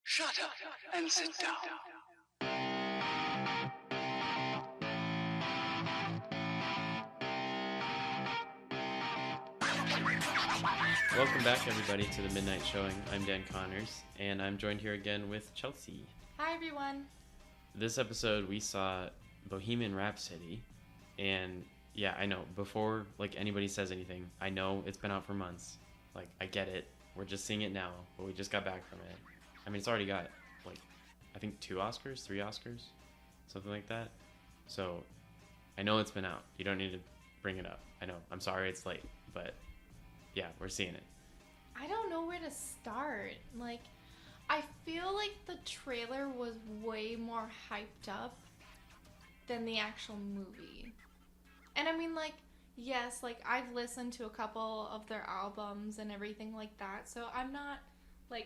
Shut up and sit down. Welcome back, everybody, to the Midnight Showing. I'm Dan Connors, and I'm joined here again with Chelsey. Hi, everyone. This episode, we saw Bohemian Rhapsody, and yeah, I know, before, anybody says anything, I know it's been out for months. I get it. We're just seeing it now, but we just got back from it. I mean, it's already got, I think 3 Oscars, something like that. So, I know it's been out. You don't need to bring it up. I know. I'm sorry it's late, but yeah, we're seeing it. I don't know where to start. I feel like the trailer was way more hyped up than the actual movie. And I mean, yes, I've listened to a couple of their albums and everything like that, so I'm not,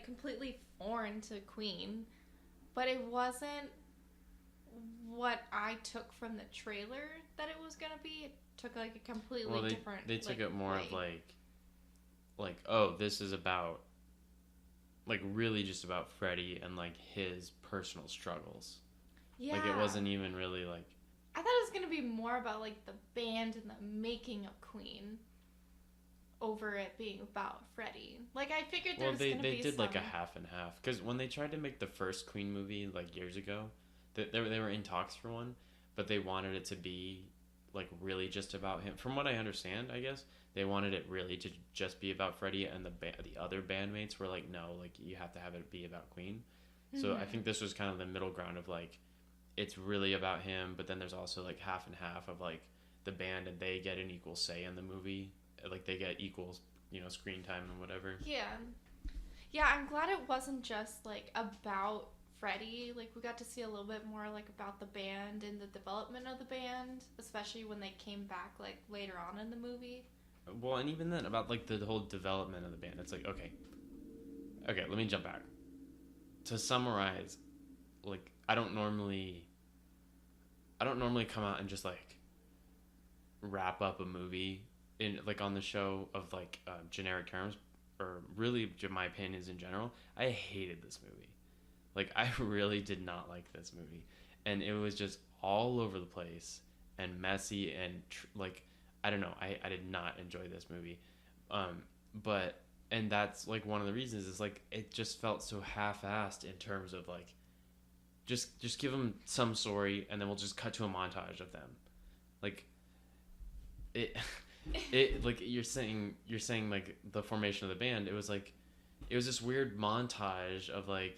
completely foreign to Queen. But it wasn't what I took from the trailer that it was gonna be. It took, a completely different They took it more way. of oh, this is about really just about Freddie and his personal struggles. Yeah. It wasn't even really I thought it was gonna be more about the band and the making of Queen over it being about Freddie. I figured there was gonna be they did some... a half and half, because when they tried to make the first Queen movie years ago, they were in talks for one, but they wanted it to be really just about him. From what I understand, I guess they wanted it really to just be about Freddie, and the other bandmates were no, you have to have it be about Queen. So I think this was kind of the middle ground of it's really about him, but then there's also half and half of the band, and they get an equal say in the movie. They get equal, screen time and whatever. Yeah, I'm glad it wasn't just about Freddie. We got to see a little bit more about the band and the development of the band, especially when they came back later on in the movie. Well, and even then about the whole development of the band, it's okay, let me jump back to summarize. I don't normally come out and just wrap up a movie in on the show of generic terms, or really my opinions in general. I hated this movie. I really did not like this movie, and it was just all over the place and messy and I don't know. I did not enjoy this movie, but and that's one of the reasons is it just felt so half-assed in terms of just give them some story, and then we'll just cut to a montage of them, it it you're saying the formation of the band. It was this weird montage of I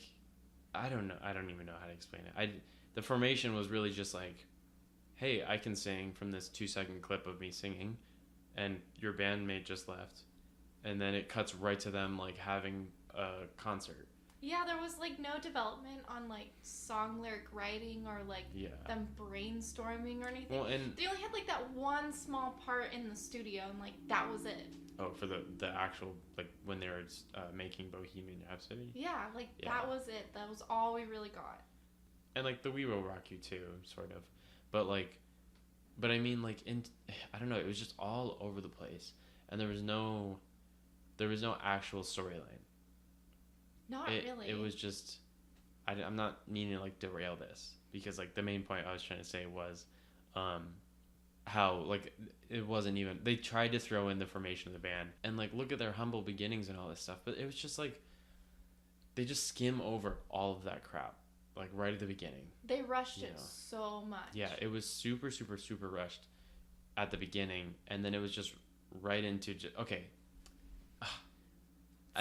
don't know. I don't even know how to explain it. The formation was really just hey, I can sing from this 2-second clip of me singing, and your bandmate just left, and then it cuts right to them having a concert. Yeah, there was no development on song lyric writing or them brainstorming or anything. Well, and they only had that one small part in the studio, and that was it. Oh, for the actual when they were making Bohemian Rhapsody. Yeah, that was it. That was all we really got. And the We Will Rock You too, sort of, but but I mean I don't know. It was just all over the place, and there was no actual storyline. Not really. It was just, I'm not needing to derail this, because the main point I was trying to say was, how it wasn't even, they tried to throw in the formation of the band and look at their humble beginnings and all this stuff, but it was just they just skim over all of that crap right at the beginning. They rushed it so much. Yeah, it was super super super rushed at the beginning, and then it was just right into okay.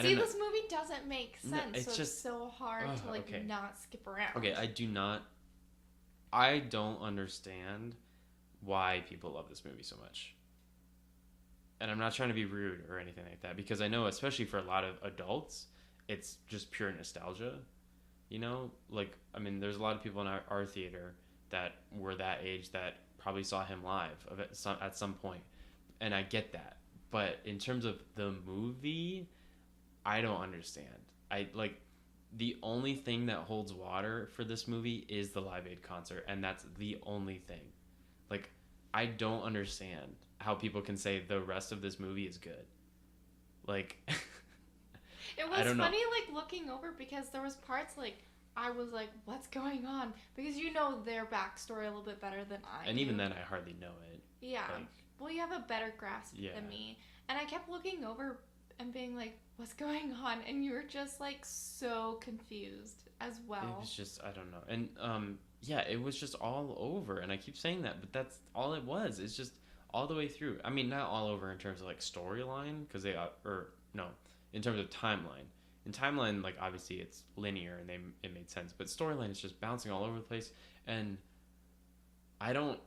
See, this movie doesn't make sense, no, it's it's so hard to not skip around. Okay, I don't understand why people love this movie so much. And I'm not trying to be rude or anything like that, because I know, especially for a lot of adults, it's just pure nostalgia. I mean, there's a lot of people in our theater that were that age that probably saw him live at some point, and I get that. But in terms of the movie, I don't understand. The only thing that holds water for this movie is the Live Aid concert, and that's the only thing. I don't understand how people can say the rest of this movie is good. It I was don't know. funny, like, looking over because there was parts, like, I was like, what's going on? Because you know their backstory a little bit better than I And do. even then, I hardly know it. Yeah. Like, Well, you have a better grasp than me. And I kept looking over and being like, what's going on? And you were just, like, so confused as well. it was just, I don't know. And, yeah, it was just all over. And I keep saying that, but that's all it was. It's just all the way through. I mean, not all over in terms of, like, storyline, because no, in terms of timeline. In timeline, like, obviously it's linear and it made sense, but storyline is just bouncing all over the place. And I don't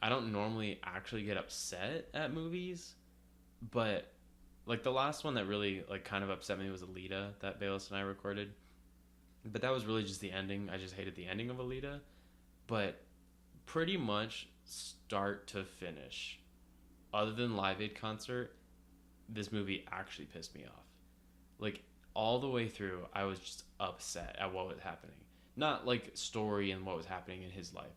normally actually get upset at movies, but like the last one that really like kind of upset me was Alita that Bayless and I recorded. But that was really just the ending. I just hated the ending of Alita. But pretty much start to finish, other than Live Aid concert, this movie actually pissed me off. Like all the way through, I was just upset at what was happening. Not like story and what was happening in his life,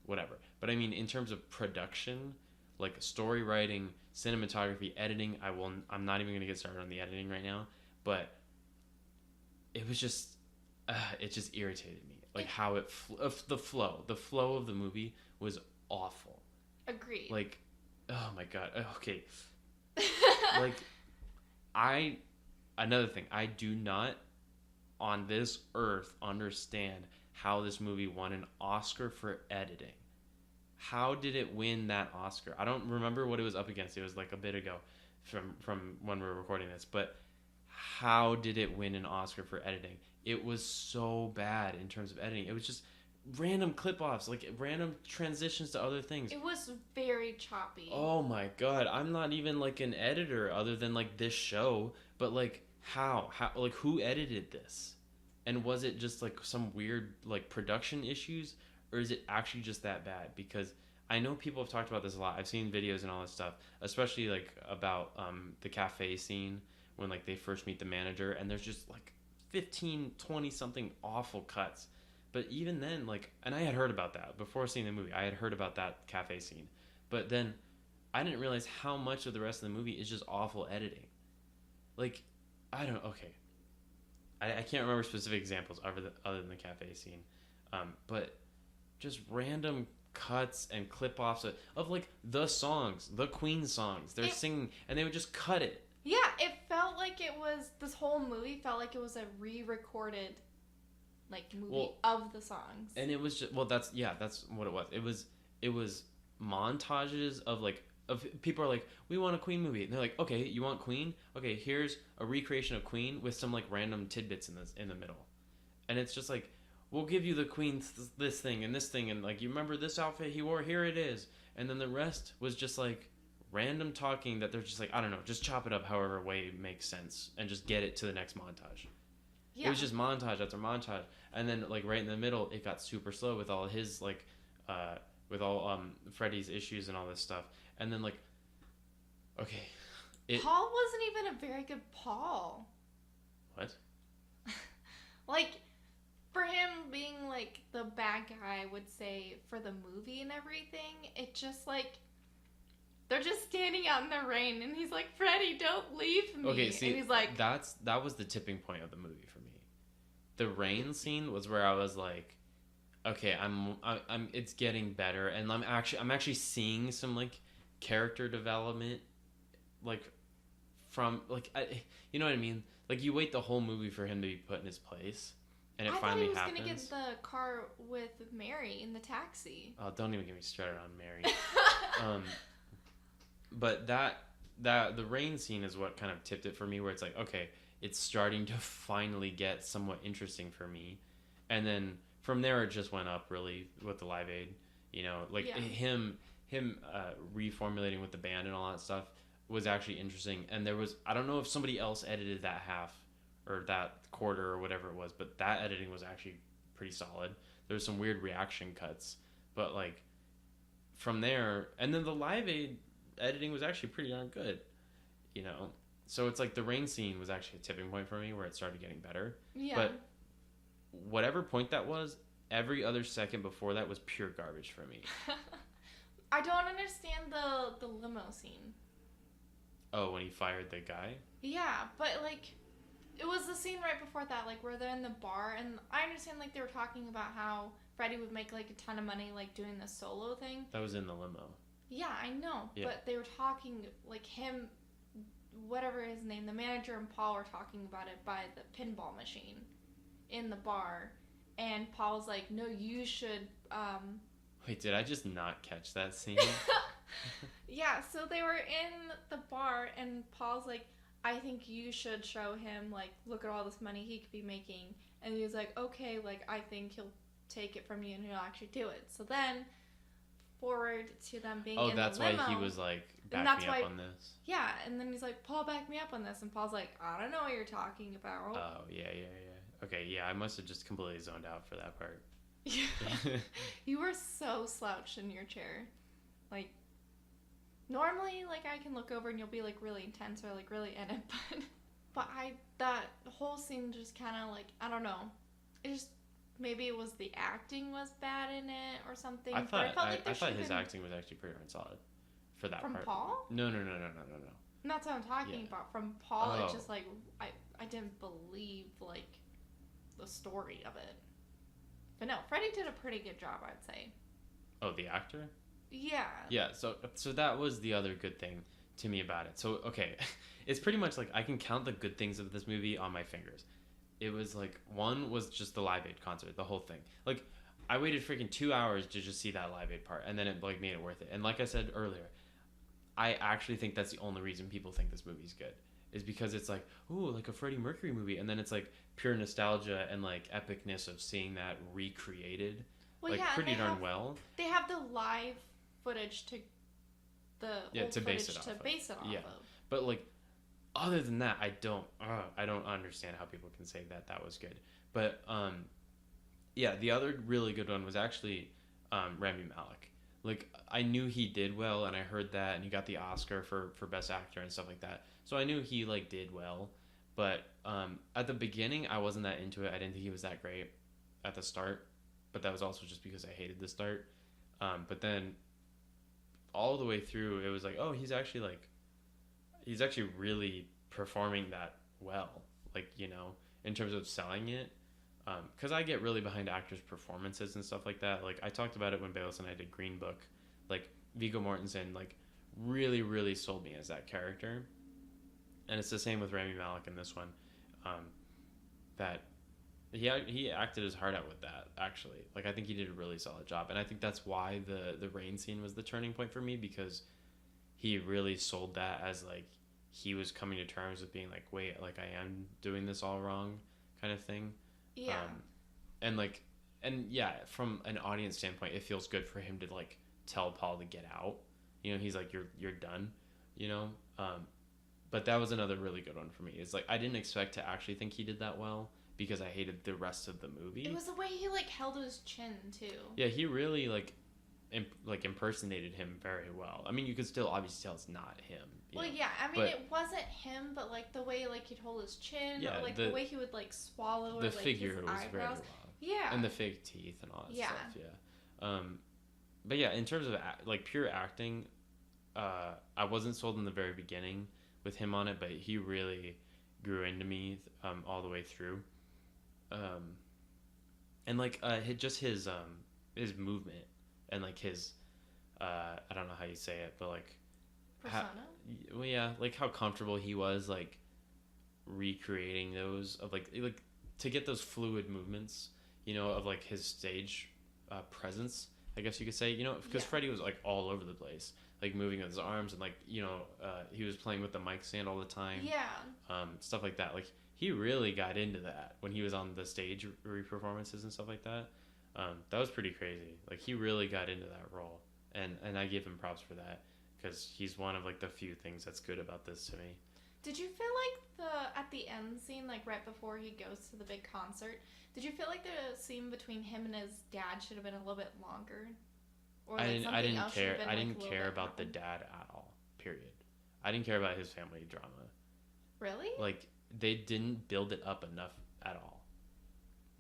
whatever. But I mean, in terms of production, like story writing, cinematography, editing, I'm not even going to get started on the editing right now, but it was just, it just irritated me. Like how the flow of the movie was awful. Agreed. Like, oh my God. Okay. Like, another thing, I do not on this earth understand how this movie won an Oscar for editing. How did it win that Oscar? I don't remember what it was up against. It was like a bit ago from when we were recording this, but how did it win an Oscar for editing? It was so bad in terms of editing. It was just random clip-offs, like random transitions to other things. It was very choppy. Oh my God, I'm not even like an editor other than like this show, but like how like who edited this? And was it just like some weird like production issues, or is it actually just that bad? Because I know people have talked about this a lot. I've seen videos and all this stuff, especially like about the cafe scene when like they first meet the manager, and there's just like 15, 20 something awful cuts. But even then, like, and I had heard about that before seeing the movie. I had heard about that cafe scene, but then I didn't realize how much of the rest of the movie is just awful editing. Like, okay. I can't remember specific examples other than the cafe scene, but just random cuts and clip-offs of like the songs, the Queen songs. They're singing, and they would just cut it. Yeah, it felt like this whole movie felt like it was a re-recorded like movie of the songs. And it was just, that's what it was. It was montages of people are like, we want a Queen movie, and they're like, okay, you want Queen? Okay, here's a recreation of Queen with some like random tidbits in the middle, and it's just like, we'll give you the Queen this thing and this thing, and like, you remember this outfit he wore? Here it is. And then the rest was just like random talking that they're just like, I don't know, just chop it up however way makes sense and just get it to the next montage. Yeah. It was just montage after montage, and then like right in the middle, it got super slow with all his like, with all Freddie's issues and all this stuff, and then like, okay, Paul wasn't even a very good Paul. What? Like, for him being like the bad guy, I would say, for the movie and everything, it just like, they're just standing out in the rain, and he's like, Freddie, don't leave me. Okay, see, and he's like, that was the tipping point of the movie for me. The rain scene was where I was like, okay, I'm it's getting better, and I'm actually seeing some like character development, like from like you know what I mean? Like, you wait the whole movie for him to be put in his place, and it finally happens. I thought he was gonna get the car with Mary in the taxi. Oh, don't even get me started on Mary. But the rain scene is what kind of tipped it for me, where it's like, okay, it's starting to finally get somewhat interesting for me. And then from there, it just went up really with the Live Aid, like him reformulating with the band and all that stuff was actually interesting. And I don't know if somebody else edited that half or that quarter or whatever it was, but that editing was actually pretty solid. There's some weird reaction cuts, but like from there, and then the Live Aid editing was actually pretty darn good, so it's like the rain scene was actually a tipping point for me where it started getting better. Yeah. But whatever point that was, every other second before that was pure garbage for me. I don't understand the limo scene. Oh, when he fired the guy? Yeah, but like, It was the scene right before that, like, where they're in the bar, and I understand, like, they were talking about how Freddie would make, like, a ton of money, like, doing the solo thing. That was in the limo. Yeah, I know. Yeah. But they were talking, like, him, whatever his name, the manager and Paul were talking about it by the pinball machine in the bar. And Paul was like, no, you should, Wait, did I just not catch that scene? Yeah, so they were in the bar, and Paul's like, I think you should show him, like, look at all this money he could be making. And he was like, okay, like, I think he'll take it from you and he'll actually do it. So then, forward to them being in the limo. Oh, that's why he was like, back me up on this. Yeah, and then he's like, Paul, back me up on this. And Paul's like, I don't know what you're talking about. Oh, yeah. Okay, yeah, I must have just completely zoned out for that part. You were so slouched in your chair. Like, normally, like, I can look over and you'll be, like, really intense or, like, really in it, but that whole scene just kind of, like, I don't know. It just, maybe it was the acting was bad in it or something. I thought his been... acting was actually pretty darn solid for that part. From Paul? No. And that's what I'm talking about. From Paul, it's just, like, I didn't believe, like, the story of it. But no, Freddie did a pretty good job, I'd say. Oh, the actor? Yeah. Yeah, so that was the other good thing to me about it. So, okay, it's pretty much like I can count the good things of this movie on my fingers. It was like, one was just the Live Aid concert, the whole thing. Like, I waited freaking 2 hours to just see that Live Aid part, and then it, like, made it worth it. And like I said earlier, I actually think that's the only reason people think this movie's good, is because it's like, ooh, like a Freddie Mercury movie, and then it's like pure nostalgia and like epicness of seeing that recreated, well, like, yeah, pretty darn well. They have the live footage to base it off of. Yeah, but like, other than that, I don't understand how people can say that was good. But yeah, the other really good one was actually Rami Malek. Like, I knew he did well, and I heard that, and he got the Oscar for Best Actor and stuff like that. So I knew he, like, did well. But at the beginning, I wasn't that into it. I didn't think he was that great at the start. But that was also just because I hated the start. But then all the way through, it was like, oh, he's actually really performing that well. Like, you know, in terms of selling it. Because I get really behind actors' performances and stuff like that. Like, I talked about it when Bayless and I did Green Book. Like, Viggo Mortensen, like, really, really sold me as that character. And it's the same with Rami Malek in this one. That he acted his heart out with that, actually. Like, I think he did a really solid job. And I think that's why the rain scene was the turning point for me, because he really sold that as, like, he was coming to terms with being like, wait, like, I am doing this all wrong kind of thing. Yeah. And yeah, from an audience standpoint, it feels good for him to, like, tell Paul to get out. You know, he's like, you're done, you know? But that was another really good one for me. It's like, I didn't expect to actually think he did that well, because I hated the rest of the movie. It was the way he, like, held his chin, too. Yeah, he really, like, impersonated him very well. I mean, you could still obviously tell it's not him. Well, yeah, I mean, it wasn't him, but, like, the way, like, he'd hold his chin, yeah, or, like, the way he would, like, swallow, or, the like, figure his was eyebrows. very well. Yeah. And the fake teeth and all that stuff, yeah. But yeah, in terms of, like, pure acting, I wasn't sold in the very beginning with him on it, but he really grew into me all the way through. And, like, just his movement and, like, his, I don't know how you say it, but, like, persona? Well, yeah, like, how comfortable he was, like, recreating those, of, like to get those fluid movements, you know, of, like, his stage presence, I guess you could say, you know, because Freddie was, like, all over the place, like, moving with his arms, and, like, you know, he was playing with the mic stand all the time. Yeah. Stuff like that. Like, he really got into that when he was on the stage performances and stuff like that. That was pretty crazy. Like, he really got into that role, and I give him props for that, because he's one of, like, the few things that's good about this to me. Did you feel like at the end scene, like, right before he goes to the big concert, did you feel like the scene between him and his dad should have been a little bit longer? Or, like, I didn't care. I didn't care about the dad at all. Period. I didn't care about his family drama. Really? Like, they didn't build it up enough at all.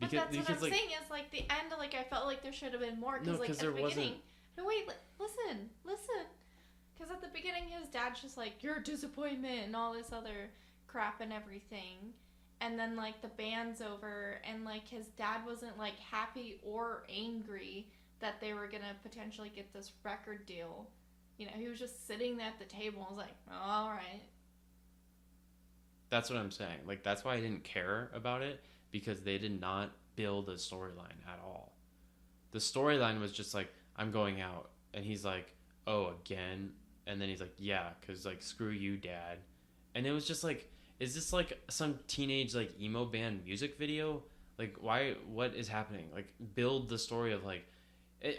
But that's what I'm saying, is, like, the end, like, I felt like there should have been more. No, like, because at there the beginning, wasn't. No, wait, listen. Because at the beginning, his dad's just like, you're a disappointment and all this other crap and everything. and then like the band's over, and like his dad wasn't like happy or angry that they were gonna potentially get this record deal. You know, he was just sitting at the table and was like, oh, all right. That's what I'm saying. Like, that's why I didn't care about it, because they did not build a storyline at all. The storyline was just like, I'm going out, and he's like, oh, again? And then he's like, yeah, because like, screw you, dad. And it was just like, is this like some teenage like emo band music video? Like, why? What is happening? Like, build the story of like,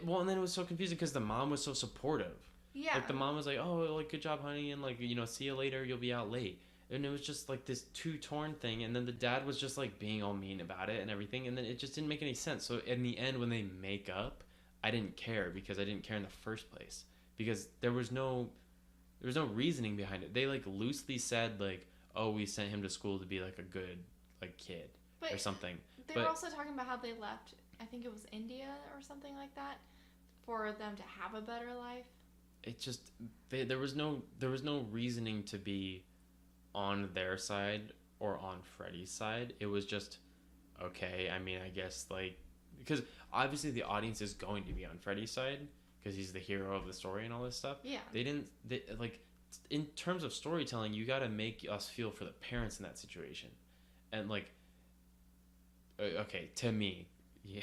well, and then it was so confusing because the mom was so supportive. Yeah. Like, the mom was like, oh, like, good job, honey, and like, you know, see you later, you'll be out late. And it was just like this two torn thing, and then the dad was just like being all mean about it and everything, and then it just didn't make any sense. So in the end, when they make up, I didn't care, because I didn't care in the first place, because there was no reasoning behind it. They like loosely said like, oh, we sent him to school to be like a good like kid or something. They were also talking about how they left, I think it was India or something like that, for them to have a better life. It just there was no reasoning to be on their side or on Freddie's side. It was just, okay, I mean, I guess like, because obviously the audience is going to be on Freddie's side because he's the hero of the story and all this stuff. Yeah. They like, in terms of storytelling, you got to make us feel for the parents in that situation. And like, okay, to me, yeah,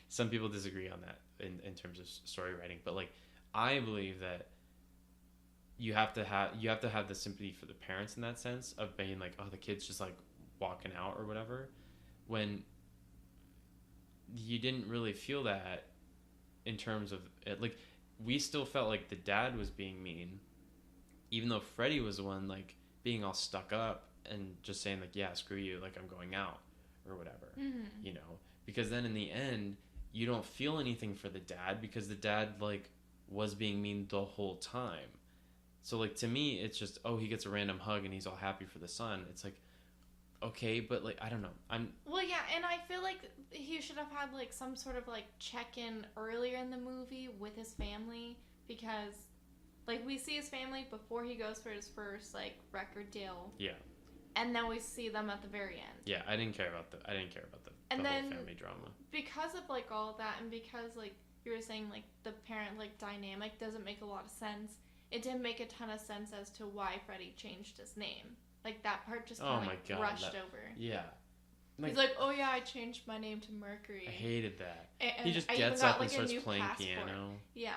some people disagree on that in terms of story writing, but like, I believe that you have to have the sympathy for the parents in that sense of being like, oh, the kid's just like walking out or whatever, when you didn't really feel that in terms of it. Like, we still felt like the dad was being mean, even though Freddie was the one like being all stuck up and just saying like, yeah, screw you, like, I'm going out or whatever. Mm-hmm. You know, because then in the end you don't feel anything for the dad, because the dad like was being mean the whole time. So like, to me, it's just, oh, he gets a random hug and he's all happy for the son. It's like, okay, but like, I don't know. Well, yeah, and I feel like he should have had like some sort of like check-in earlier in the movie with his family, because like, we see his family before he goes for his first like record deal. Yeah. And then we see them at the very end. Yeah, I didn't care about the whole family drama. Because of like all that, and because like you were saying, like the parent like dynamic doesn't make a lot of sense. It didn't make a ton of sense as to why Freddie changed his name. Like, that part just kind of like brushed over. Yeah. He's like, oh yeah, I changed my name to Mercury. I hated that. And he just gets up and starts playing piano. Yeah.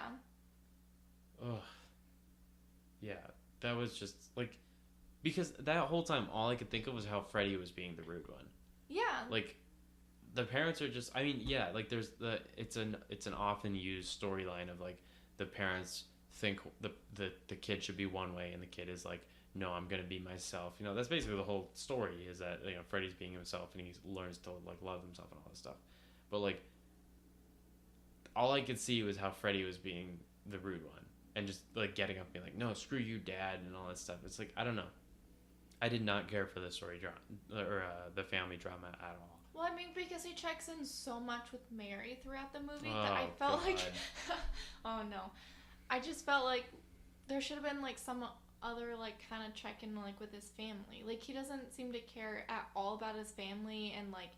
Ugh. Yeah, that was just like, because that whole time all I could think of was how Freddie was being the rude one. Yeah. Like, the parents are just, I mean, yeah, like there's it's an often used storyline of like, the parents think the kid should be one way and the kid is like, no, I'm gonna be myself. You know, that's basically the whole story, is that, you know, Freddie's being himself and he learns to like love himself and all that stuff. But like, all I could see was how Freddie was being the rude one and just like getting up and being like, no, screw you, dad, and all that stuff. It's like, I don't know, I did not care for the story drama or the family drama at all. Well, I mean, because he checks in so much with Mary throughout the movie that I felt like, oh no, I just felt like there should have been like some other like kind of check-in like with his family. Like, he doesn't seem to care at all about his family, and like,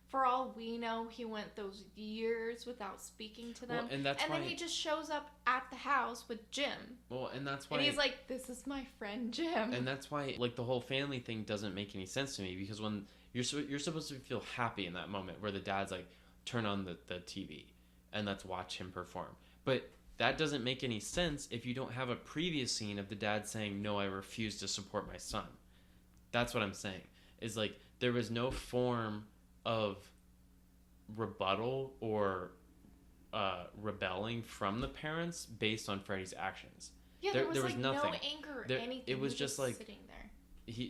for all we know, he went those years without speaking to them. Well, and that's why, then he just shows up at the house with Jim. Well, and that's why, and he's like, this is my friend Jim. And that's why like the whole family thing doesn't make any sense to me, because when you're supposed to feel happy in that moment where the dad's like, turn on the TV and let's watch him perform. But that doesn't make any sense if you don't have a previous scene of the dad saying, no, I refuse to support my son. That's what I'm saying. Is like, there was no form of rebuttal or rebelling from the parents based on Freddie's actions. Yeah, there was like nothing. no anger or anything. It was just like, sitting there.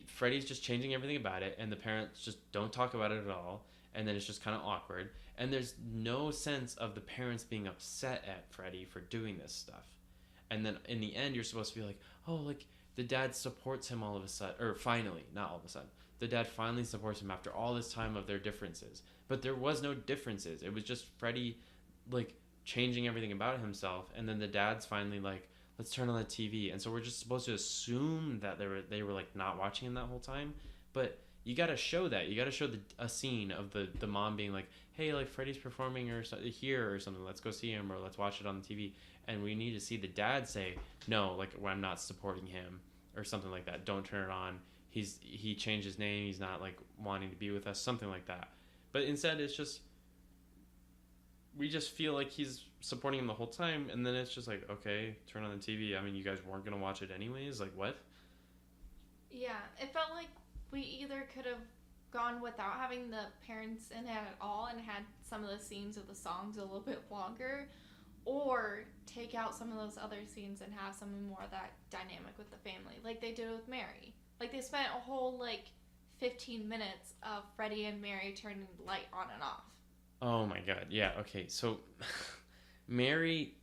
Freddie's just changing everything about it, and the parents just don't talk about it at all, and then it's just kind of awkward, and there's no sense of the parents being upset at Freddie for doing this stuff. And then in the end, you're supposed to be like, oh, like, the dad supports him all of a sudden, or finally, not all of a sudden, the dad finally supports him after all this time of their differences. But there was no differences. It was just Freddie, like, changing everything about himself, and then the dad's finally like, let's turn on the TV. And so we're just supposed to assume that they were like not watching him that whole time. But you got to show that. You got to show a scene of the mom being like, hey, like Freddie's performing or here or something. Let's go see him or let's watch it on the TV. And we need to see the dad say, no, like, well, I'm not supporting him or something like that. Don't turn it on. He changed his name. He's not like wanting to be with us, something like that. But instead, it's just, we just feel like he's supporting him the whole time. And then it's just like, okay, turn on the TV. I mean, you guys weren't going to watch it anyways. Like, what? Yeah, it felt like we either could have gone without having the parents in it at all and had some of the scenes of the songs a little bit longer, or take out some of those other scenes and have some more of that dynamic with the family, like they did with Mary. Like, they spent a whole, like, 15 minutes of Freddie and Mary turning the light on and off. Oh my god, yeah, okay, so Mary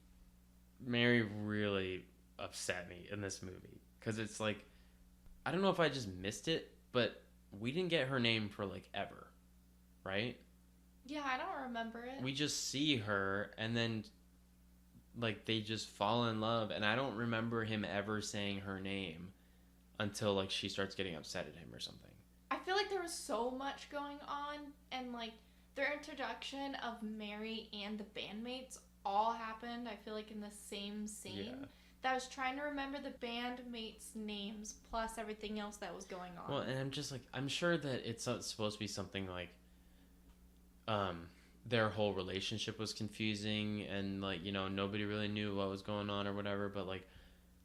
really upset me in this movie, because it's like, I don't know if I just missed it, but we didn't get her name for, like, ever, right? Yeah, I don't remember it. We just see her, and then, like, they just fall in love, and I don't remember him ever saying her name until, like, she starts getting upset at him or something. I feel like there was so much going on, and, like, their introduction of Mary and the bandmates all happened, I feel like, in the same scene. Yeah. That I was trying to remember the bandmates' names plus everything else that was going on. Well, and I'm just like, I'm sure that it's supposed to be something like, their whole relationship was confusing, and, like, you know, nobody really knew what was going on or whatever, but, like,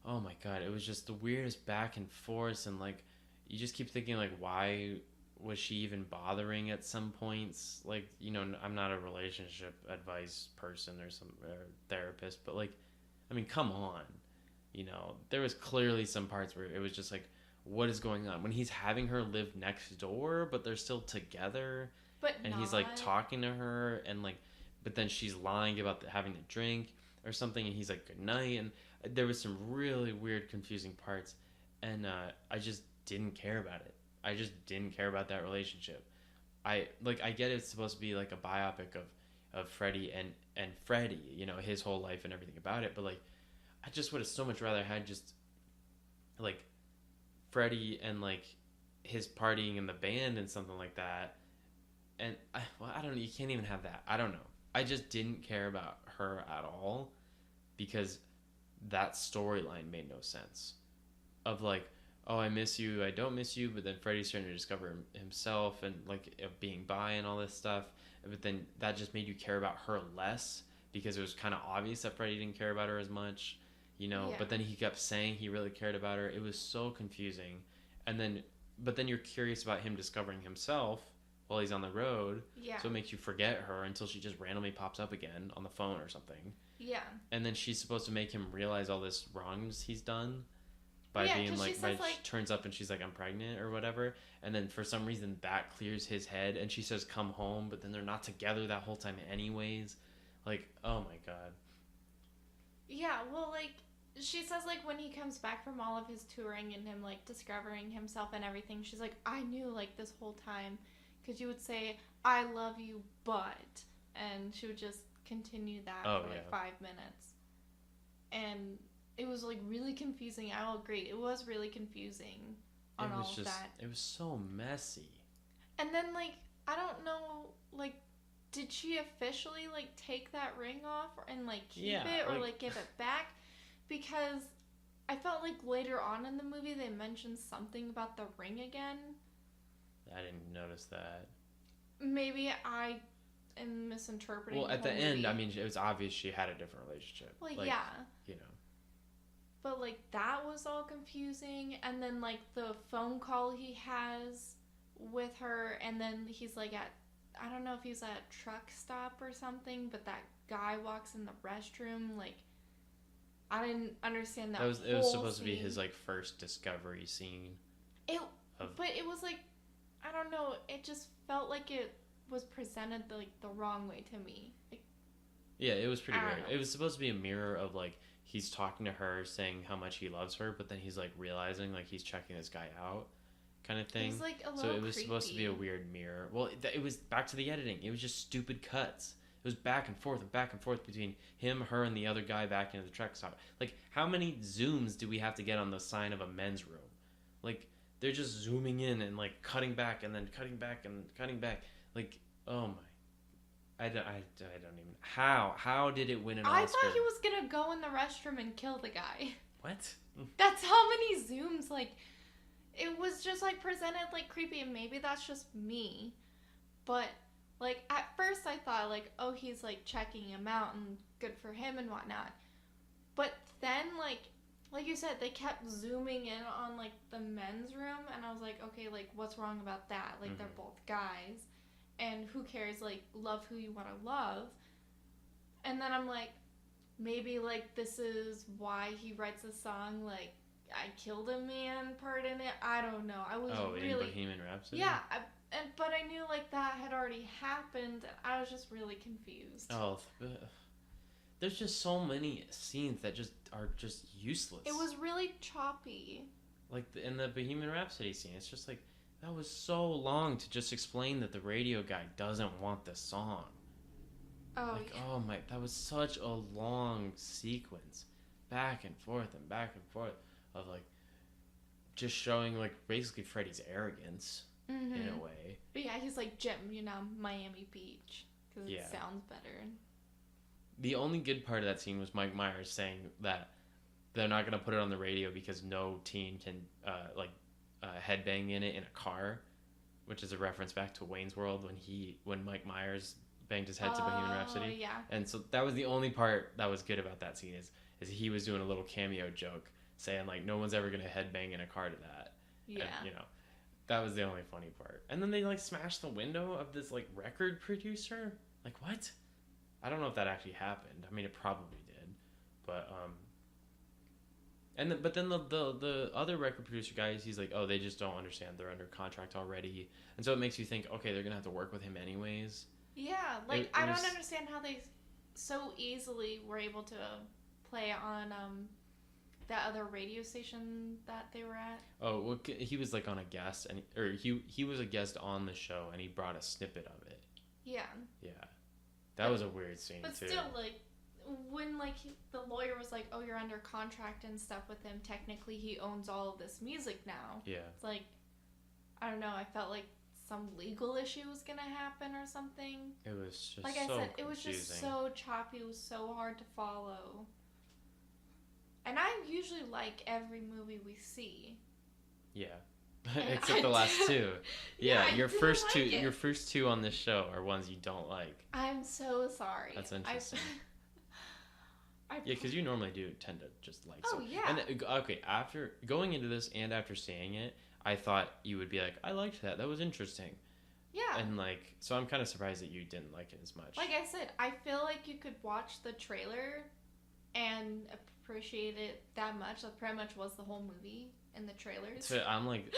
oh my god, it was just the weirdest back and forth, and, like, you just keep thinking, like, why was she even bothering at some points? Like, you know, I'm not a relationship advice person or therapist, but, like, I mean, come on. You know, there was clearly some parts where it was just like, what is going on? When he's having her live next door, but they're still together, and he's like talking to her, and like, but then she's lying about having to drink or something, and he's like, good night, and there was some really weird, confusing parts, and I just didn't care about it. I just didn't care about that relationship. I get it's supposed to be like a biopic of Freddie and Freddie, you know, his whole life and everything about it, but like, I just would have so much rather had just, like, Freddie and, like, his partying in the band and something like that. And, I don't know, you can't even have that. I don't know. I just didn't care about her at all, because that storyline made no sense. Of, like, oh, I miss you, I don't miss you, but then Freddie's starting to discover himself and, like, being bi and all this stuff. But then that just made you care about her less, because it was kind of obvious that Freddie didn't care about her as much. You know, yeah. But then he kept saying he really cared about her. It was so confusing. But then you're curious about him discovering himself while he's on the road. Yeah. So it makes you forget her until she just randomly pops up again on the phone or something. Yeah. And then she's supposed to make him realize all this wrongs he's done by being like, she turns up and she's like, I'm pregnant or whatever. And then for some reason that clears his head, and she says, come home. But then they're not together that whole time anyways. Like, oh my God. Yeah, well, like, she says, like, when he comes back from all of his touring and him, like, discovering himself and everything, she's like, I knew, like, this whole time, because you would say, I love you, but, and she would just continue that for, like, 5 minutes. And it was, like, really confusing. I will agree. It was really confusing on all of that. It was so messy. And then, like, I don't know, like, did she officially, like, take that ring off and, like, keep it or, like, give it back? Because I felt like later on in the movie they mentioned something about the ring again. I didn't notice that. Maybe I am misinterpreting. Well, at the end, I mean, it was obvious she had a different relationship. Well, like, yeah. You know. But, like, that was all confusing. And then, like, the phone call he has with her, and then he's, like, I don't know if he's at a truck stop or something, but that guy walks in the restroom, like, I didn't understand that. It was supposed to be his, like, first discovery scene. But it was like, I don't know. It just felt like it was presented like the wrong way to me. Like, yeah, it was pretty weird. It was supposed to be a mirror of, like, he's talking to her, saying how much he loves her, but then he's, like, realizing, like, he's checking this guy out, kind of thing. It was, like, a little so it was creepy. Supposed to be a weird mirror. Well, it was back to the editing. It was just stupid cuts. It was back and forth between him, her, and the other guy back into the truck stop. Like, how many zooms do we have to get on the sign of a men's room? Like, they're just zooming in and like cutting back and then cutting back and cutting back. Like, oh my. I don't even. How did it win an Oscar? I thought he was gonna go in the restroom and kill the guy. What? That's how many zooms, like, it was just, like, presented, like, creepy, and maybe that's just me. But, like, at first I thought, like, oh, he's, like, checking him out and good for him and whatnot. But then, like you said, they kept zooming in on, like, the men's room, and I was like, okay, like, what's wrong about that? Like, they're both guys. And who cares, like, love who you want to love. And then I'm like, maybe, like, this is why he writes a song, like, I killed a man part in it. I don't know. I was really... in Bohemian Rhapsody? Yeah, but I knew, like, that had already happened, and I was just really confused. Oh, there's just so many scenes that just are just useless. It was really choppy. Like, in the Bohemian Rhapsody scene, it's just like, that was so long to just explain that the radio guy doesn't want the song. Oh, like, yeah. oh my, that was such a long sequence. Back and forth of, like, just showing, like, basically Freddie's arrogance in a way. But yeah, he's like, Jim, Miami Beach. Because it sounds better. The only good part of that scene was Mike Myers saying that they're not going to put it on the radio because no teen can, headbang in it in a car, which is a reference back to Wayne's World when Mike Myers banged his head to Bohemian Rhapsody. Yeah. And so that was the only part that was good about that scene is he was doing a little cameo joke saying like no one's ever gonna headbang in a car to that. Yeah. And, that was the only funny part. And then they like smashed the window of this like record producer. Like what? I don't know if that actually happened. I mean, it probably did, but But then the other record producer guys, he's like, oh, they just don't understand. They're under contract already. And so it makes you think, okay, they're going to have to work with him anyways. Yeah, like, I don't understand how they so easily were able to play on that other radio station that they were at. Oh, well, he was like on a guest, he was a guest on the show, and he brought a snippet of it. Yeah. Yeah. That was a weird scene, but too. But still, like, when, like, the lawyer was like, oh, you're under contract and stuff with him, technically he owns all of this music now. Yeah. It's like, I don't know, I felt like some legal issue was going to happen or something. It was just like I said, it was just so choppy, it was so hard to follow. And I usually like every movie we see. Yeah. Except the last two. Yeah, your first two on this show are ones you don't like. I'm so sorry. That's interesting. Yeah, because you normally do tend to just like. Oh, yeah. And okay, after going into this and after seeing it, I thought you would be like, I liked that. That was interesting. Yeah. And like, so I'm kind of surprised that you didn't like it as much. Like I said, I feel like you could watch the trailer and appreciate it that much. That pretty much was the whole movie in the trailers. So I'm like,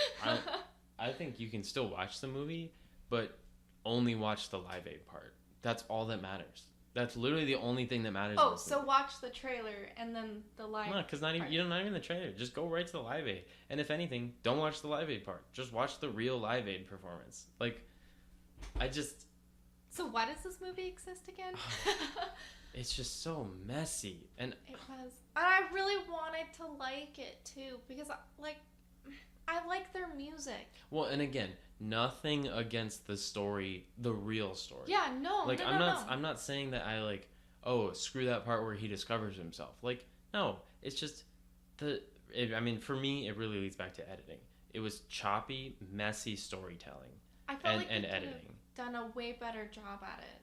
I think you can still watch the movie, but only watch the Live Aid part. That's all that matters. That's literally the only thing that matters. Oh, so watch the trailer and then the live. No, because not even the trailer. Just go right to the Live Aid. And if anything, don't watch the Live Aid part. Just watch the real Live Aid performance. Like, I just. So why does this movie exist again? It's just so messy, and it was. And I really wanted to like it too because, like, I like their music. Well, and again, nothing against the story, the real story. Yeah, no, like no, I'm not saying that I like, oh, screw that part where he discovers himself. Like, no, it's just I mean, for me, it really leads back to editing. It was choppy, messy storytelling. I felt like and they editing. Could have done a way better job at it.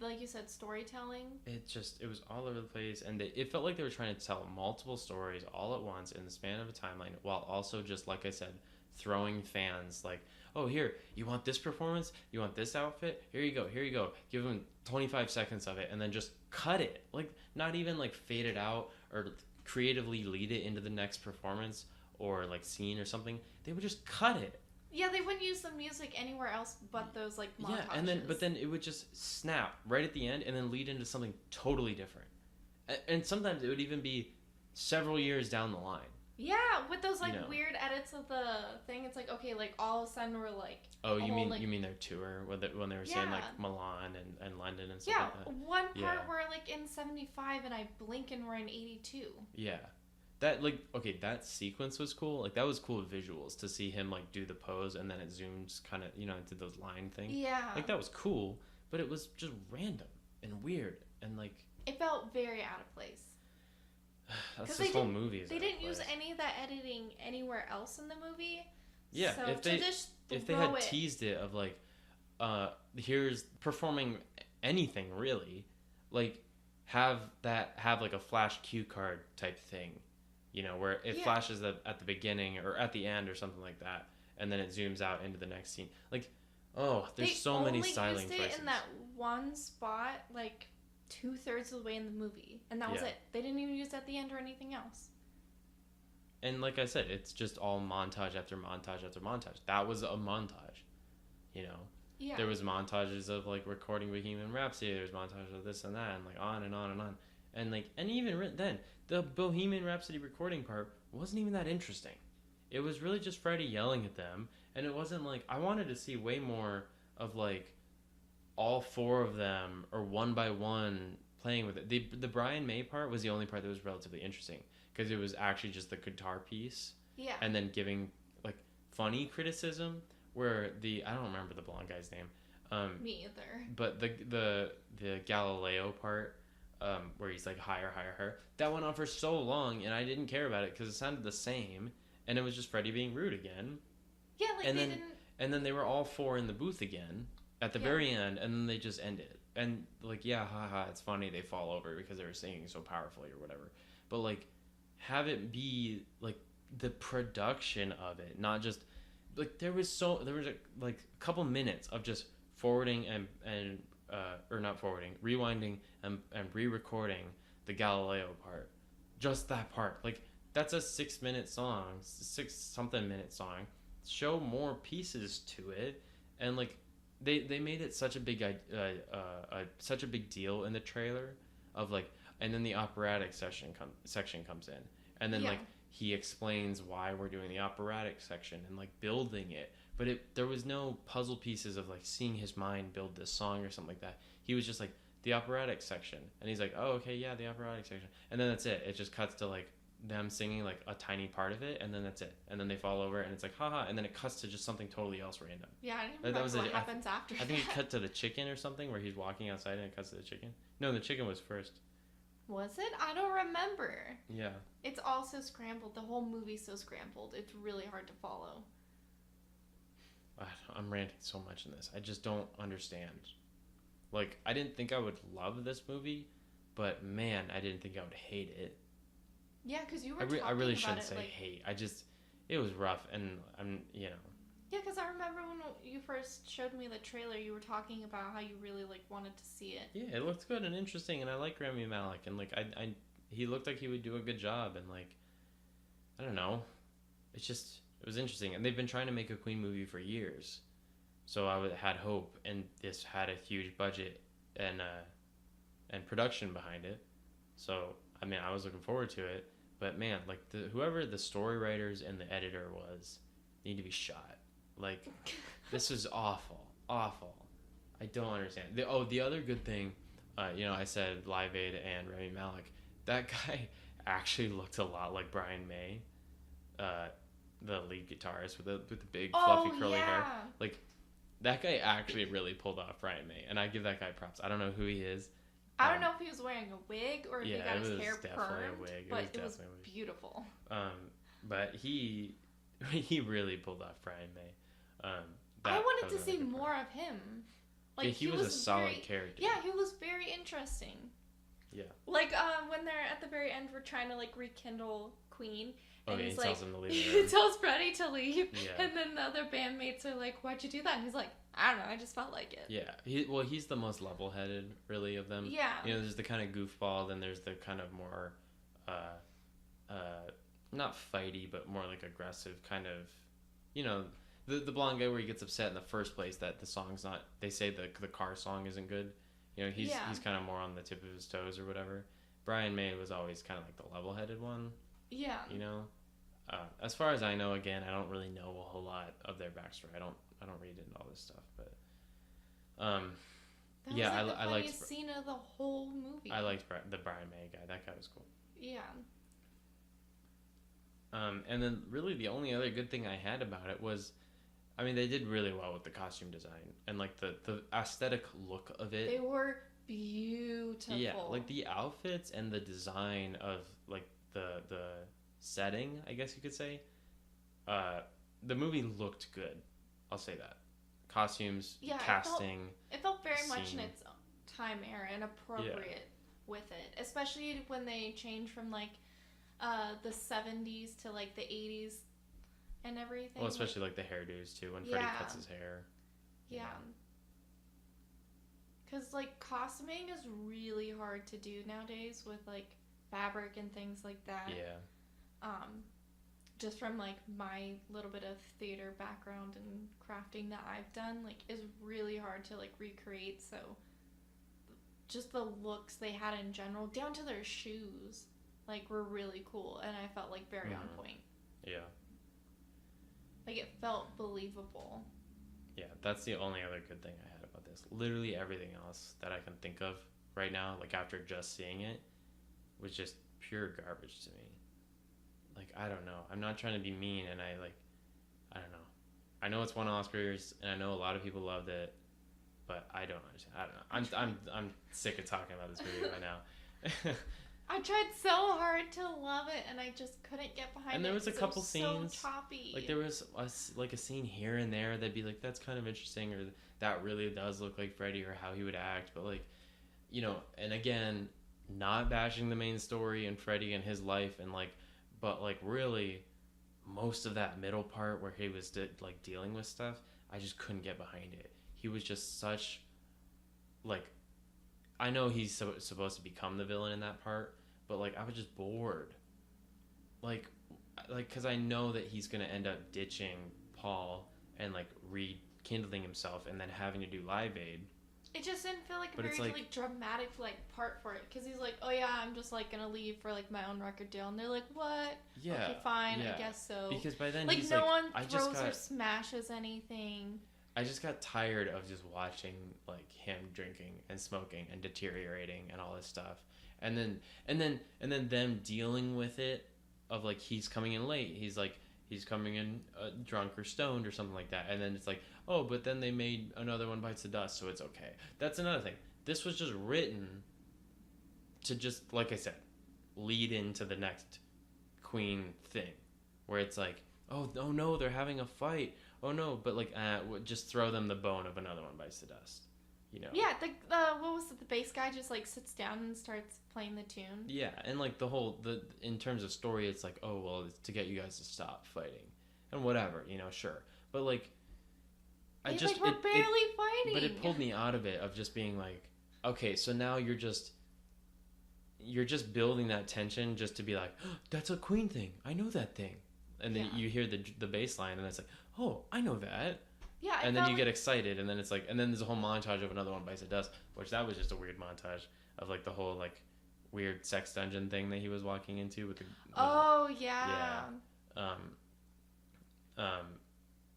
Like you said, storytelling. It was all over the place, and it felt like they were trying to tell multiple stories all at once in the span of a timeline, while also just, like I said, throwing fans like, oh, here, you want this performance? You want this outfit? Here you go. Give them 25 seconds of it, and then just cut it. Like, not even, like, fade it out or creatively lead it into the next performance or, like, scene or something. They would just cut it. Yeah, they wouldn't use the music anywhere else but those, like, montages. Yeah, but then it would just snap right at the end and then lead into something totally different. And sometimes it would even be several years down the line. Yeah, with those, like, weird edits of the thing. It's like, okay, like, all of a sudden we're, like... Oh, you mean their tour? When they were saying, like, Milan and London and stuff like that? Yeah, one part we're, like, in 75 and I blink and we're in 82. Yeah. that like okay, that sequence was cool. Like that was cool visuals to see him like do the pose and then it zooms kind of into those line thing. Yeah. Like that was cool, but it was just random and weird and like it felt very out of place. that's this whole movie. They didn't use any of that editing anywhere else in the movie. Yeah, so if they had teased it of like, here's performing anything really, like have like a flash cue card type thing, where it flashes at the beginning or at the end or something like that, and then it zooms out into the next scene. Like, there's so many styling choices. They only used it in that one spot, like 2/3 of the way in the movie, and that was it. They didn't even use it at the end or anything else. And like I said, it's just all montage after montage after montage. That was a montage, Yeah. There was montages of like recording Bohemian Rhapsody. There's montages of this and that, and like on and on and on. And like, and even then, the Bohemian Rhapsody recording part wasn't even that interesting. It was really just Freddie yelling at them, and it wasn't like I wanted to see way more of like all four of them or one by one playing with it. The Brian May part was the only part that was relatively interesting. Because it was actually just the guitar piece. Yeah. And then giving, like, funny criticism where I don't remember the blonde guy's name. Me either. But the Galileo part, where he's like, higher, higher, higher, that went on for so long, and I didn't care about it because it sounded the same, and it was just Freddie being rude again. Yeah, like And then they were all four in the booth again at the very end, and then they just ended. And, like, yeah, haha, it's funny they fall over because they were singing so powerfully or whatever. But, like, have it be like the production of it, not just like there was a couple minutes of just forwarding or not forwarding, rewinding and re-recording the Galileo part, just that part. Like that's a 6 minute song, 6-something minute song. Show more pieces to it, and like they made it such a big such a big deal in the trailer of like. And then the operatic section comes in. And then, like, he explains why we're doing the operatic section and, like, building it. But there was no puzzle pieces of, like, seeing his mind build this song or something like that. He was just, like, the operatic section. And he's like, oh, okay, yeah, the operatic section. And then that's it. It just cuts to, like, them singing, like, a tiny part of it. And then that's it. And then they fall over and it's like, haha. And then it cuts to just something totally else random. Yeah, I didn't remember what happens after I think it cut to the chicken or something where he's walking outside and it cuts to the chicken. No, the chicken was first. Was it? I don't remember. Yeah. It's all so scrambled. The whole movie's so scrambled. It's really hard to follow. I'm ranting so much in this. I just don't understand. Like, I didn't think I would love this movie, but man, I didn't think I would hate it. Yeah, because you were talking about it. I really shouldn't say hate. It was rough, and Yeah, because I remember when you first showed me the trailer, you were talking about how you really like wanted to see it. Yeah, it looked good and interesting, and I like Rami Malek, and like he looked like he would do a good job, and like I don't know, it was interesting, and they've been trying to make a Queen movie for years, so I had hope, and this had a huge budget and production behind it, so I mean I was looking forward to it, but man, like whoever the story writers and the editor was need to be shot. Like, this is awful. I don't understand. The other good thing, I said Live Aid and Rami Malek. That guy actually looked a lot like Brian May, the lead guitarist with the big fluffy curly hair. Like, that guy actually really pulled off Brian May, and I give that guy props. I don't know who he is. I don't know if he was wearing a wig or if he got his hair permed, but it was beautiful. But he really pulled off Brian May. I wanted to see more of him. Like he was a solid character. Yeah, he was very interesting. Yeah. Like when they're at the very end, we're trying to like rekindle Queen, and he's he like, tells him to leave. He tells Freddie to leave, and then the other bandmates are like, "Why'd you do that?" And he's like, "I don't know, I just felt like it." Yeah. He's the most level-headed, really, of them. Yeah. There's the kind of goofball, then there's the kind of more, not fighty, but more like aggressive kind of, the blonde guy where he gets upset in the first place that the song's not. They say the car song isn't good. He's kind of more on the tip of his toes or whatever. Brian May was always kind of like the level-headed one. Yeah. As far as I know, again, I don't really know a whole lot of their backstory. I don't read into all this stuff, but that was the funniest scene of the whole movie. I liked the Brian May guy. That guy was cool. Yeah. And then really the only other good thing I had about it was, I mean, they did really well with the costume design and like the aesthetic look of it. They were beautiful. Yeah, like the outfits and the design of like the setting, I guess you could say. The movie looked good. I'll say that. Costumes, casting. It felt very much in scene. its time era and appropriate with it, especially when they changed from like the 70s to like the 80s and everything. Well, especially like the hairdos too, when Freddy cuts his hair. Yeah. Because like costuming is really hard to do nowadays with like fabric and things like that. Yeah. Just from like my little bit of theater background and crafting that I've done, like is really hard to like recreate. So just the looks they had in general, down to their shoes, like were really cool, and I felt like very on point. Yeah. Like it felt believable. Yeah, that's the only other good thing I had about this. Literally everything else that I can think of right now, like after just seeing it, was just pure garbage to me. Like, I don't know. I'm not trying to be mean, and I don't know. I know it's won Oscars, and I know a lot of people loved it, but I don't understand. I don't know. I'm sick of talking about this movie right now. I tried so hard to love it, and I just couldn't get behind it. And there was a couple scenes, so choppy. like there was a scene here and there that'd be like, that's kind of interesting, or that really does look like Freddy, or how he would act. But like, you know, and again, not bashing the main story and Freddy and his life, and like, but like really, most of that middle part where he was like dealing with stuff, I just couldn't get behind it. He was just such, like, I know he's supposed to become the villain in that part, but like I was just bored. Like, because I know that he's gonna end up ditching Paul and like rekindling himself, and then having to do Live Aid. It just didn't feel like a But very it's like dramatic like part for it, because he's like, oh yeah, I'm just like gonna leave for like my own record deal, and they're like, what? Yeah. Okay, fine, yeah. I guess so. Because by then like he's no like, one I throws just or got, smashes anything. I just got tired of just watching like him drinking and smoking and deteriorating and all this stuff, and then them dealing with it, of like he's coming in late, he's coming in drunk or stoned or something like that, and then it's like, oh, but then they made Another One Bites the Dust, so it's okay. That's another thing. This was just written to just, like I said, lead into the next Queen thing, where it's like, oh no, they're having a fight. Oh no, but like, just throw them the bone of Another One Bites the Dust, you know? Yeah, what was it? The bass guy just like sits down and starts playing the tune. Yeah, and like in terms of story, it's like, oh well, it's to get you guys to stop fighting, and whatever, you know, sure. But like, We're barely fighting. But it pulled me out of it, of just being like, okay, so now you're just building that tension just to be like, oh, that's a Queen thing. I know that thing. And then you hear the bass line, and it's like, oh, I know that. Yeah. And then you get excited, and then it's like, and then there's a whole montage of Another One Bites the Dust, which that was just a weird montage of like the whole like weird sex dungeon thing that he was walking into with the. Oh yeah. Yeah.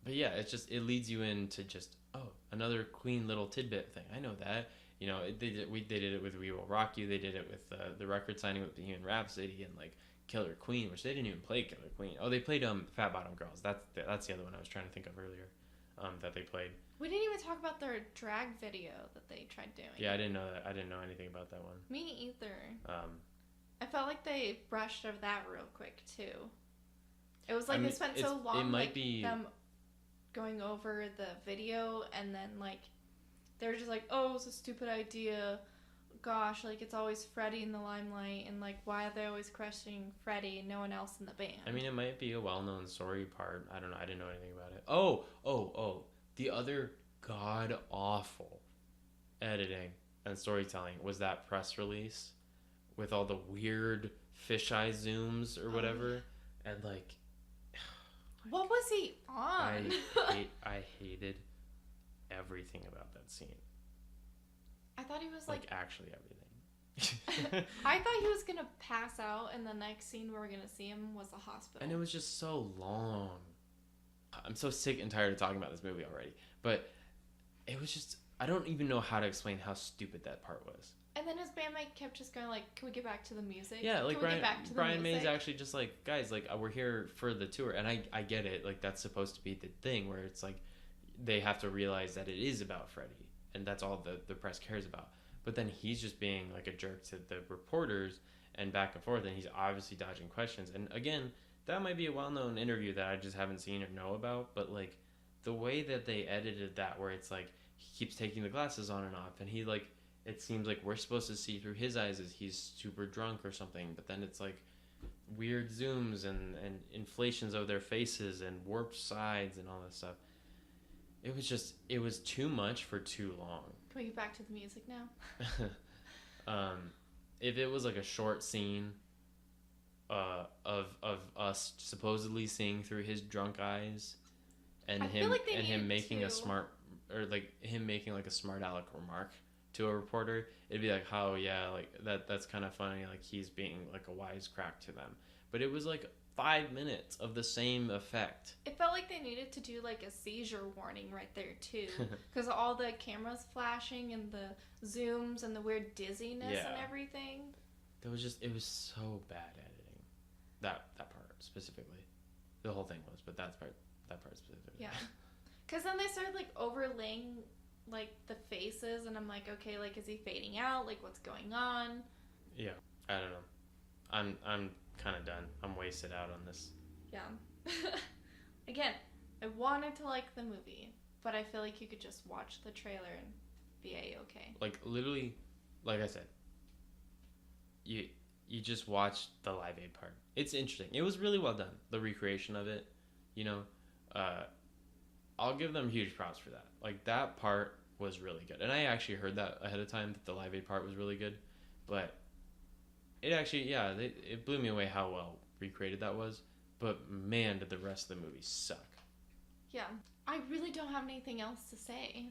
But yeah, it leads you into just, oh, another Queen little tidbit thing. I know that. You know, they did it with We Will Rock You. They did it with the record signing with Bohemian Rhapsody, and like Killer Queen, which they didn't even play Killer Queen. Oh, they played Fat Bottom Girls. That's the other one I was trying to think of earlier. That they played. We didn't even talk about their drag video that they tried doing. Yeah, I didn't know that. I didn't know anything about that one. Me either. I felt like they brushed over that real quick too. It was like they spent so long. It might like, be them going over the video, and then like they're just like, oh, it's a stupid idea. Gosh, like it's always Freddy in the limelight, and like why are they always questioning Freddy and no one else in the band? I mean, it might be a well-known story part. I don't know. I didn't know anything about it. Oh, the other god-awful editing and storytelling was that press release with all the weird fisheye zooms or whatever, and like, what was he on? I hated everything about that scene. I thought he was like actually everything. I thought he was gonna pass out, and the next scene we were gonna see him was a hospital. And it was just so long. I'm so sick and tired of talking about this movie already. But it was just, I don't even know how to explain how stupid that part was. And then his bandmate kept just going like, "Can we get back to the music? Yeah, like Can we get back to the Brian music?" May's actually just like, guys, like we're here for the tour, and I get it. Like that's supposed to be the thing where it's like they have to realize that it is about Freddie, and that's all the press cares about. But then he's just being like a jerk to the reporters and back and forth, and he's obviously dodging questions. And again, that might be a well-known interview that I just haven't seen or know about, but like the way that they edited that, where it's like he keeps taking the glasses on and off, and he like it seems like we're supposed to see through his eyes as he's super drunk or something, but then it's like weird zooms and inflations of their faces and warped sides and all this stuff. It was too much for too long. Can we get back to the music now? If it was like a short scene of us supposedly seeing through his drunk eyes and I feel like they him needed making to. a smart or like him making like a smart aleck remark to a reporter, it'd be like, oh yeah, like that's kind of funny, like he's being like a wisecrack to them. But it was like 5 minutes of the same effect. It felt like they needed to do like a seizure warning right there too, because all the cameras flashing and the zooms and the weird dizziness and everything. It was so bad editing. That part specifically, the whole thing was, but that part specifically. Yeah, because then they started like overlaying like the faces, and I'm like, okay, like is he fading out? Like what's going on? Yeah, I don't know. I'm kind of done. I'm wasted out on this. Yeah. Again, I wanted to like the movie, but I feel like you could just watch the trailer and be A-okay. Like literally, like I said, you just watch the Live Aid part. It's interesting. It was really well done. The recreation of it, you know, I'll give them huge props for that. Like that part was really good, and I actually heard that ahead of time that the Live Aid part was really good, but it actually, it blew me away how well recreated that was. But man, did the rest of the movie suck. Yeah, I really don't have anything else to say.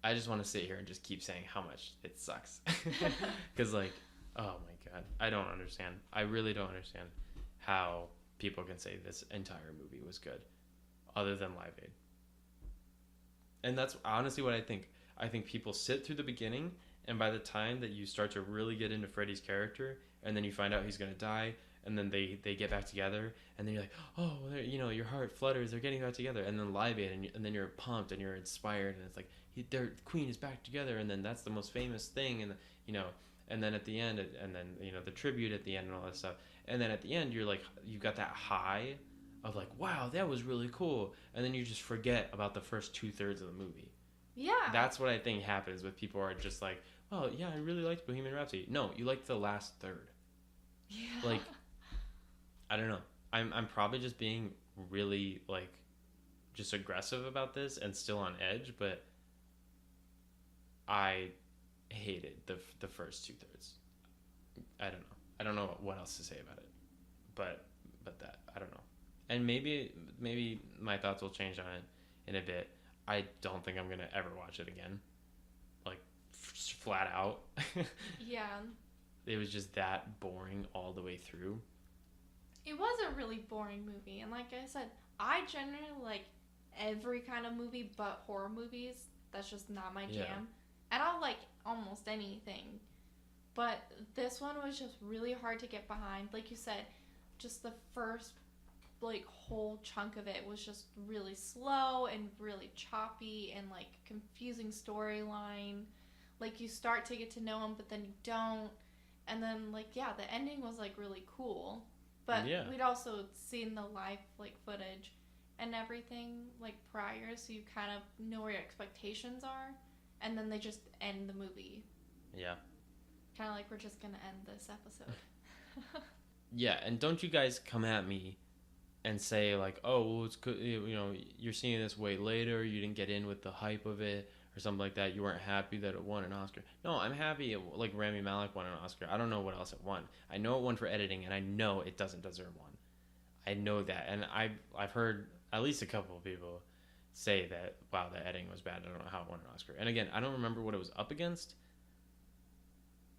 I just want to sit here and just keep saying how much it sucks, because like, oh my god, I don't understand. I really don't understand how people can say this entire movie was good, other than Live Aid. And that's honestly what I think. I think people sit through the beginning, and by the time that you start to really get into Freddy's character, and then you find out he's going to die, and then they get back together, and then you're like, oh, you know, your heart flutters, they're getting back together, and then Live Aid, and then you're pumped, and you're inspired, and it's like, their queen is back together, and then that's the most famous thing, and, you know, and then at the end, and then, you know, the tribute at the end and all that stuff, and then at the end, you're like, you've got that high of like, wow, that was really cool, and then you just forget about the first 2/3 of the movie. Yeah. That's what I think happens with people who are just like, oh yeah, I really liked Bohemian Rhapsody. No, you liked the last third. Yeah. Like, I don't know. I'm probably just being really like just aggressive about this and still on edge, but I hated the first 2/3. I don't know. I don't know what else to say about it. But that, I don't know. And maybe my thoughts will change on it in a bit. I don't think I'm going to ever watch it again. Like, flat out. Yeah. It was just that boring all the way through. It was a really boring movie. And like I said, I generally like every kind of movie but horror movies. That's just not my jam. Yeah. And I'll like almost anything. But this one was just really hard to get behind. Like you said, just the first like whole chunk of it was just really slow and really choppy and like confusing storyline. Like you start to get to know him, but then you don't. And then like, yeah, the ending was like really cool. But we'd also seen the live like footage and everything like prior, so you kind of know where your expectations are. And then they just end the movie. Yeah. Kind of like we're just gonna end this episode. Yeah, and don't you guys come at me and say like, oh, well, it's good, you know, you're seeing this way later, you didn't get in with the hype of it or something like that, you weren't happy that it won an Oscar. No, I'm happy like Rami Malek won an Oscar. I don't know what else it won. I know it won for editing, and I know it doesn't deserve one. I know that, and I've heard at least a couple of people say that, wow, the editing was bad, I don't know how it won an Oscar. And again, I don't remember what it was up against,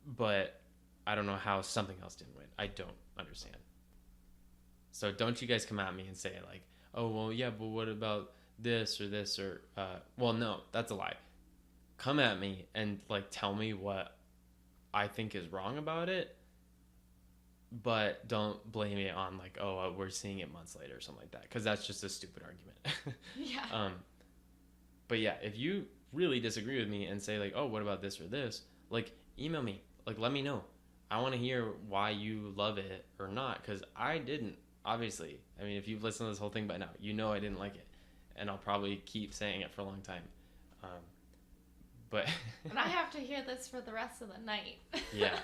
but I don't know how something else didn't win. I don't understand. So don't you guys come at me and say like, oh, well, yeah, but what about this or this or, well, no, that's a lie. come at me and like tell me what I think is wrong about it, but don't blame it on like, oh, we're seeing it months later or something like that, because that's just a stupid argument. Yeah. But yeah, if you really disagree with me and say like, oh, what about this or this, like email me, like let me know. I want to hear why you love it or not, because I didn't, obviously. I mean, if you've listened to this whole thing by now, you know I didn't like it, and I'll probably keep saying it for a long time. But and I have to hear this for the rest of the night. Yeah.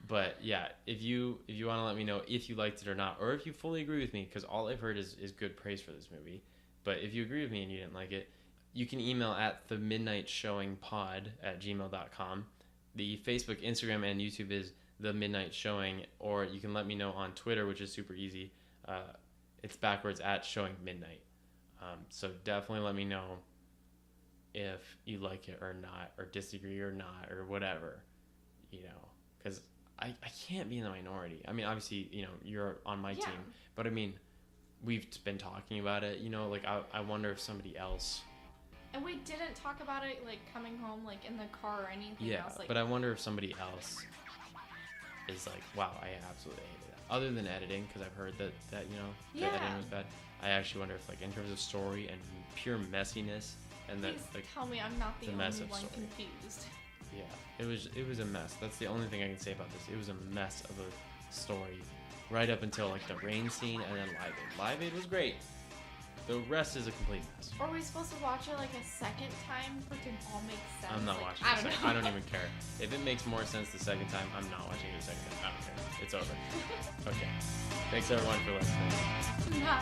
But yeah, if you want to let me know if you liked it or not, or if you fully agree with me, because all I've heard is good praise for this movie. But if you agree with me and you didn't like it, you can email at themidnightshowingpod@gmail.com. The Facebook, Instagram, and YouTube is The Midnight Showing, or you can let me know on Twitter, which is super easy. It's backwards at Showing Midnight. So definitely let me know if you like it or not, or disagree or not, or whatever, because I can't be in the minority. I mean, obviously, you're on my team, but I mean, we've been talking about it, like I wonder if somebody else. And we didn't talk about it like coming home, like in the car or anything else. Like, but I wonder if somebody else is like, wow, I absolutely hated it. Other than editing, because I've heard that the editing was bad. I actually wonder if, like, in terms of story and pure messiness, and please that, like, tell me I'm not the only one story. confused. Yeah, it was a mess. That's the only thing I can say about this. It was a mess of a story, right up until like the rain scene and then Live Aid. Live Aid was great. The rest is a complete mess. Are we supposed to watch it like a second time for it to all make sense? I'm not like, watching it. I don't even care. If it makes more sense the second time, I'm not watching it a second time. I don't care. It's over. Okay. Thanks everyone for listening. Bye.